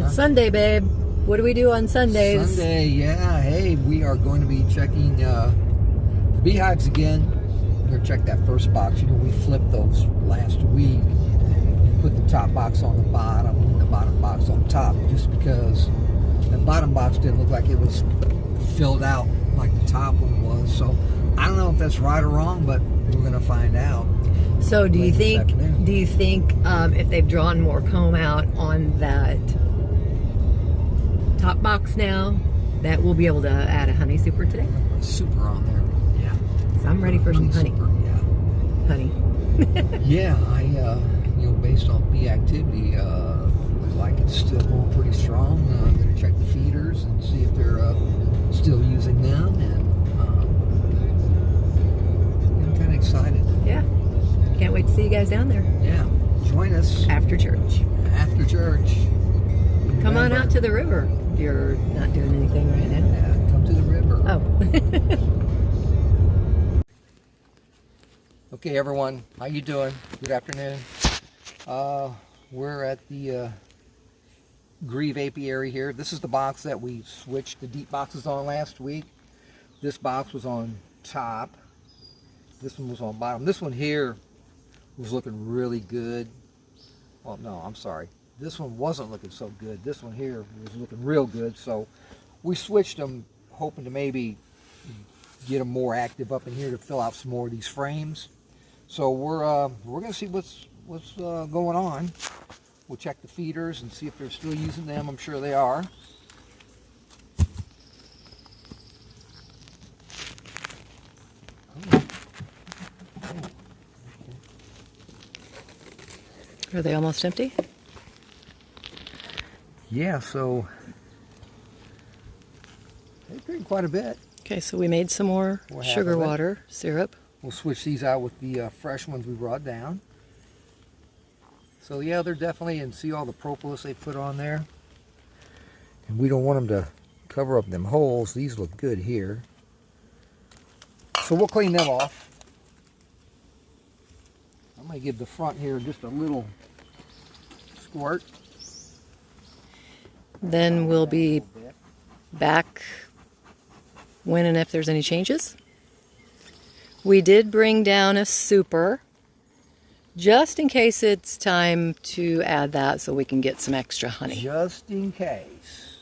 It's Sunday, babe. What do we do on Sundays? Sunday, yeah. Hey, we are going to be checking the beehives again. We're going to check that first box. You know, we flipped those last week and put the top box on the bottom and the bottom box on top, just because the bottom box didn't look like it was filled out like the top one was. So I don't know if that's right or wrong, but we're going to find out. So do you think if they've drawn more comb out on that top box now, that we'll be able to add a honey super today? Super on there. Yeah. So I'm ready for some honey. Super, yeah. Honey. Yeah, you know, based on bee activity, looks like it's still going pretty strong. I'm going to check the feeders and see if they're still using them, and I'm kind of excited. Yeah. Can't wait to see you guys down there. Yeah. Join us. After church. After church. Come on out to the river if you're not doing anything right now. Yeah, come to the river. Oh. Okay, everyone. How you doing? Good afternoon. We're at the Grieve apiary here. This is the box that we switched the deep boxes on last week. This box was on top. This one was on bottom. This one here was looking really good. Well, no, I'm sorry. This one wasn't looking so good. This one here was looking real good. So we switched them, hoping to maybe get them more active up in here to fill out some more of these frames. So we're gonna see what's going on. We'll check the feeders and see if they're still using them. I'm sure they are. Are they almost empty? Yeah, so they drink quite a bit. Okay, so we made some more sugar water syrup. We'll switch these out with the fresh ones we brought down. So yeah, they're definitely, and see all the propolis they put on there. And we don't want them to cover up them holes. These look good here. So we'll clean them off. I'm going to give the front here just a little squirt. Then we'll be back when and if there's any changes. We did bring down a super just in case it's time to add that so we can get some extra honey. Just in case.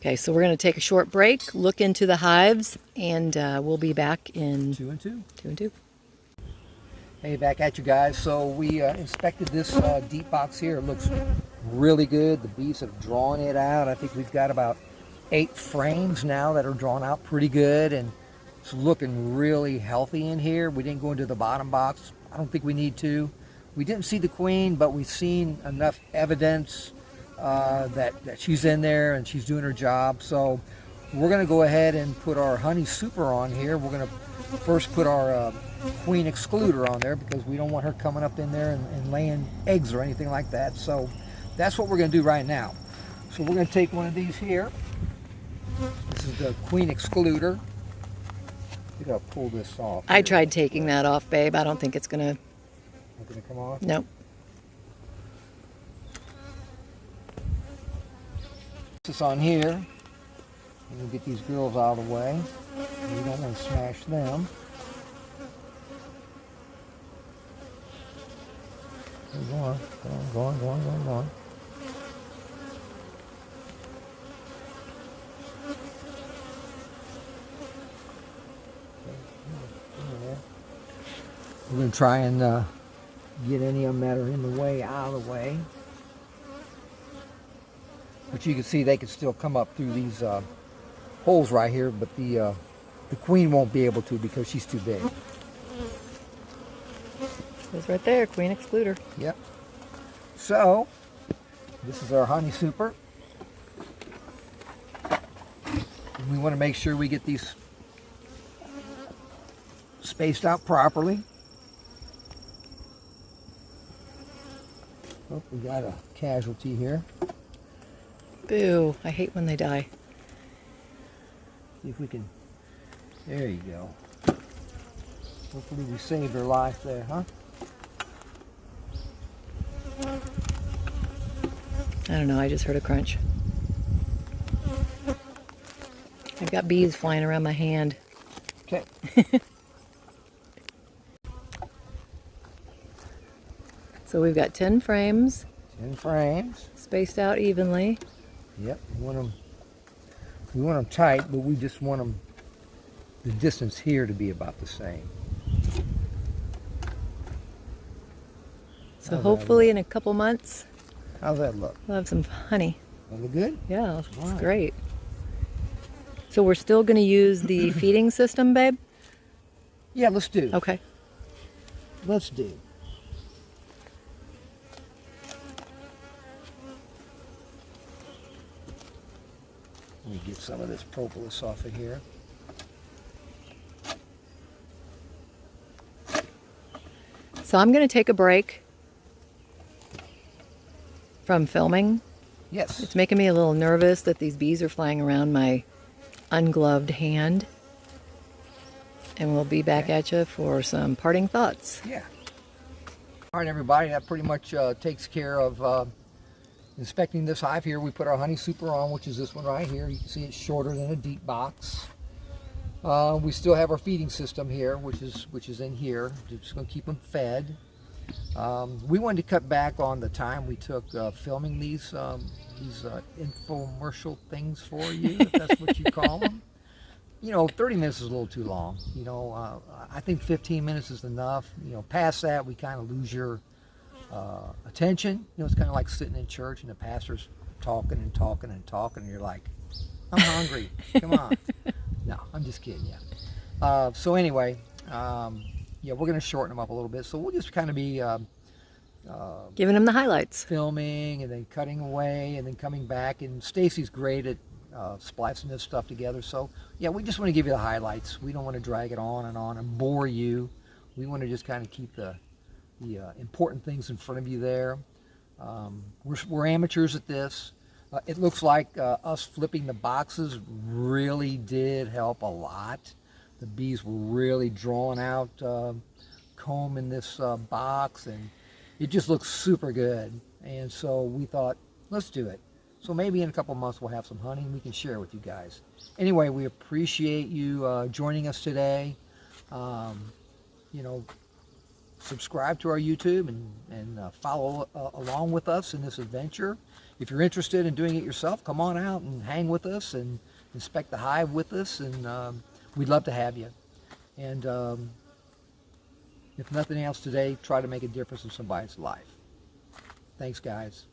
Okay, so we're going to take a short break, look into the hives, and we'll be back in 2 and 2. 2 and 2. Hey, back at you guys. So we inspected this deep box here. It looks really good. The bees have drawn it out. I think we've got about 8 frames now that are drawn out pretty good, and it's looking really healthy in here. We didn't go into the bottom box. I don't think we need to. We didn't see the queen, but we've seen enough evidence that she's in there and she's doing her job. So we're going to go ahead and put our honey super on here. We're going to first put our queen excluder on there because we don't want her coming up in there and laying eggs or anything like that. So that's what we're going to do right now. So we're going to take one of these here. This is the queen excluder. You got to pull this off. I tried taking that off, babe. I don't think it's going to... Not going to come off? Nope. This on here. And we'll get these girls out of the way. We don't want to smash them. Go on, go on, go on, go on, go on. We're going to try and get any of them that are in the way out of the way. But you can see they can still come up through these holes right here, but the queen won't be able to because she's too big. It's right there, queen excluder. Yep. So, this is our honey super. And we want to make sure we get these spaced out properly. Oh, we got a casualty here. Boo, I hate when they die. See if we can, there you go. Hopefully we saved her life there, huh? don't know, I just heard a crunch. I've got bees flying around my hand. Okay. So we've got 10 frames 10 frames. spaced out evenly. Yep. We want them tight, but we just want them, the distance here to be about the same. So How's that hopefully in a couple months How's that look? we'll have some honey. That look good? Yeah, it's Right. great. So we're still going to use the feeding system, babe? Yeah, let's do. Okay. Let's do. Let me get some of this propolis off of here. So I'm going to take a break from filming. Yes. It's making me a little nervous that these bees are flying around my ungloved hand. And we'll be back at you for some parting thoughts. Yeah. All right, everybody. That pretty much takes care of inspecting this hive here. We put our honey super on, which is this one right here. You can see it's shorter than a deep box. We still have our feeding system here, which is in here. Just going to keep them fed. We wanted to cut back on the time we took filming these infomercial things for you, if that's what you call them. You know, 30 minutes is a little too long. You know, I think 15 minutes is enough. You know, past that, we kind of lose your attention. You know, it's kind of like sitting in church and the pastor's talking and talking and talking, and you're like, I'm hungry. Come on. No, I'm just kidding you. So anyway, yeah, we're going to shorten them up a little bit. So we'll just kind of be Giving them the highlights. filming and then cutting away and then coming back. And Stacy's great at splicing this stuff together. So yeah, we just want to give you the highlights. We don't want to drag it on and bore you. We want to just kind of keep the important things in front of you there. We're amateurs at this. It looks like us flipping the boxes really did help a lot. The bees were really drawing out comb in this box, and it just looks super good. And so we thought, let's do it. So maybe in a couple months we'll have some honey and we can share with you guys. Anyway, we appreciate you joining us today. You know, subscribe to our YouTube and follow along with us in this adventure. If you're interested in doing it yourself, come on out and hang with us and inspect the hive with us, and we'd love to have you. And if nothing else today, try to make a difference in somebody's life. Thanks, guys.